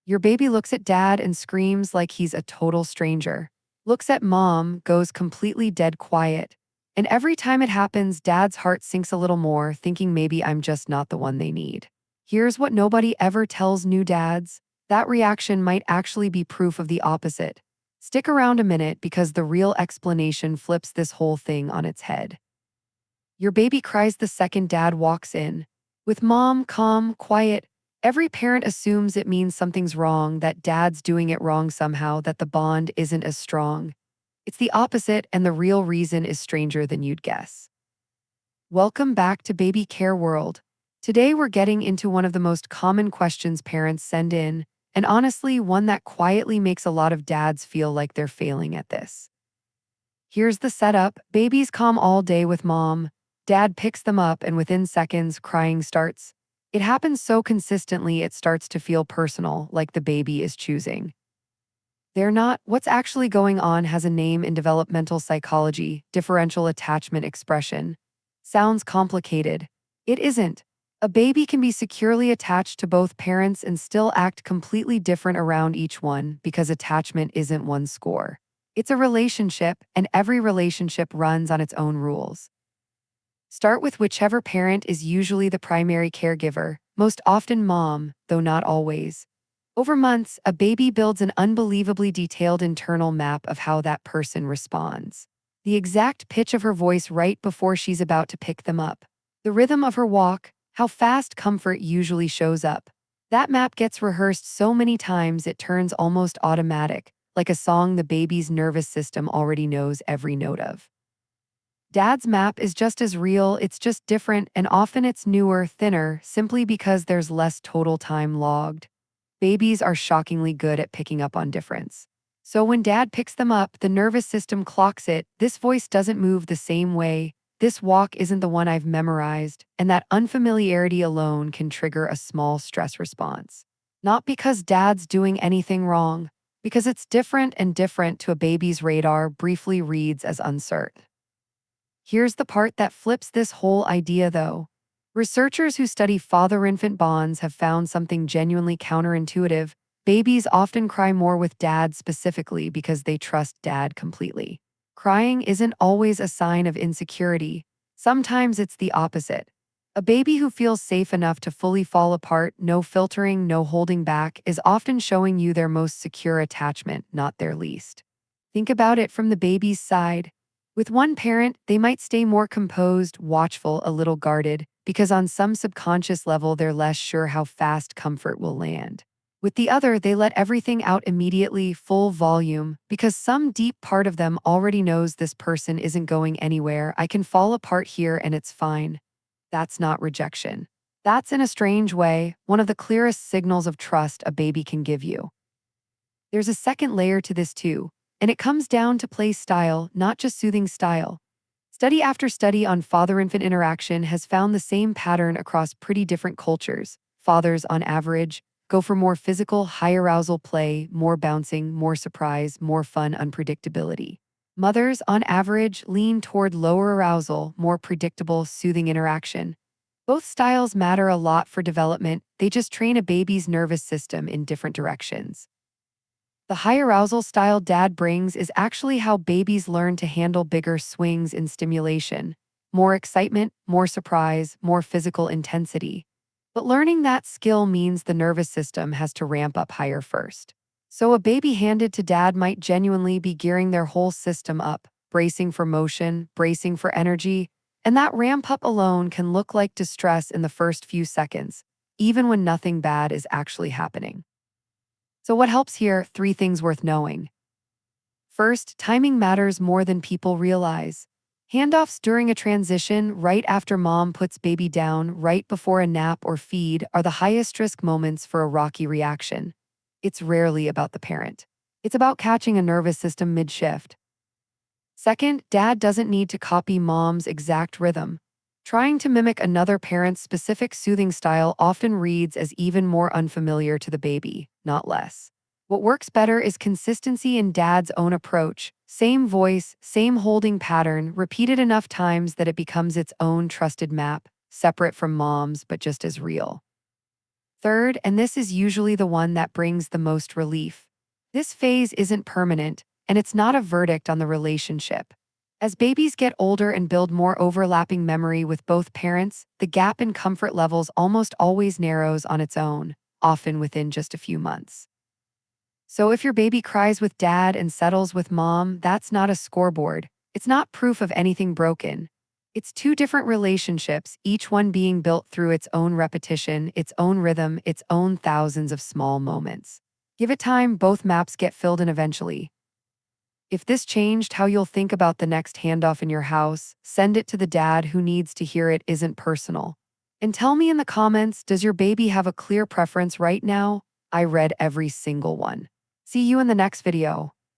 Your baby looks at dad and screams like he's a total stranger. Looks at mom, goes completely dead quiet. And every time it happens, dad's heart sinks a little more, thinking maybe I'm just not the one they need. Here's what nobody ever tells new dads. That reaction might actually be proof of the opposite. Stick around a minute because the real explanation flips this whole thing on its head. Your baby cries the second dad walks in. With mom calm, quiet, every parent assumes it means something's wrong, that dad's doing it wrong somehow, that the bond isn't as strong. It's the opposite, and the real reason is stranger than you'd guess. Welcome back to Baby Care World. Today we're getting into one of the most common questions parents send in, and honestly, one that quietly makes a lot of dads feel like they're failing at this. Here's the setup. Babies calm all day with mom. Dad picks them up, and within seconds, crying starts. It happens so consistently it starts to feel personal, like the baby is choosing. They're not. What's actually going on has a name in developmental psychology: differential attachment expression. Sounds complicated. It isn't. A baby can be securely attached to both parents and still act completely different around each one because attachment isn't one score. It's a relationship, and every relationship runs on its own rules. Start with whichever parent is usually the primary caregiver, most often mom, though not always. Over months, a baby builds an unbelievably detailed internal map of how that person responds. The exact pitch of her voice right before she's about to pick them up. The rhythm of her walk, how fast comfort usually shows up. That map gets rehearsed so many times it turns almost automatic, like a song the baby's nervous system already knows every note of. Dad's map is just as real, it's just different, and often it's newer, thinner, simply because there's less total time logged. Babies are shockingly good at picking up on difference. So when dad picks them up, the nervous system clocks it. This voice doesn't move the same way. This walk isn't the one I've memorized, and that unfamiliarity alone can trigger a small stress response. Not because dad's doing anything wrong, because it's different, and different to a baby's radar briefly reads as uncertain. Here's the part that flips this whole idea, though. Researchers who study father-infant bonds have found something genuinely counterintuitive. Babies often cry more with dad specifically because they trust dad completely. Crying isn't always a sign of insecurity. Sometimes it's the opposite. A baby who feels safe enough to fully fall apart, no filtering, no holding back, is often showing you their most secure attachment, not their least. Think about it from the baby's side. With one parent, they might stay more composed, watchful, a little guarded, because on some subconscious level they're less sure how fast comfort will land. With the other, they let everything out immediately, full volume, because some deep part of them already knows this person isn't going anywhere. I can fall apart here and it's fine. That's not rejection. That's, in a strange way, one of the clearest signals of trust a baby can give you. There's a second layer to this too, and it comes down to play style, not just soothing style. Study after study on father-infant interaction has found the same pattern across pretty different cultures. Fathers, on average, go for more physical, high-arousal play, more bouncing, more surprise, more fun unpredictability. Mothers, on average, lean toward lower arousal, more predictable, soothing interaction. Both styles matter a lot for development, they just train a baby's nervous system in different directions. The high arousal style dad brings is actually how babies learn to handle bigger swings in stimulation. More excitement, more surprise, more physical intensity. But learning that skill means the nervous system has to ramp up higher first. So a baby handed to dad might genuinely be gearing their whole system up, bracing for motion, bracing for energy, and that ramp up alone can look like distress in the first few seconds, even when nothing bad is actually happening. So what helps here? 3 things worth knowing. First, timing matters more than people realize. Handoffs during a transition, right after mom puts baby down, right before a nap or feed, are the highest risk moments for a rocky reaction. It's rarely about the parent. It's about catching a nervous system mid-shift. Second, dad doesn't need to copy mom's exact rhythm. Trying to mimic another parent's specific soothing style often reads as even more unfamiliar to the baby, not less. What works better is consistency in dad's own approach. Same voice, same holding pattern, repeated enough times that it becomes its own trusted map, separate from mom's but just as real. Third, and this is usually the one that brings the most relief. This phase isn't permanent, and it's not a verdict on the relationship. As babies get older and build more overlapping memory with both parents, the gap in comfort levels almost always narrows on its own, often within just a few months. So if your baby cries with dad and settles with mom, that's not a scoreboard. It's not proof of anything broken. It's two different relationships, each one being built through its own repetition, its own rhythm, its own thousands of small moments. Give it time, both maps get filled in eventually. If this changed how you'll think about the next handoff in your house, send it to the dad who needs to hear it isn't personal. And tell me in the comments, does your baby have a clear preference right now? I read every single one. See you in the next video.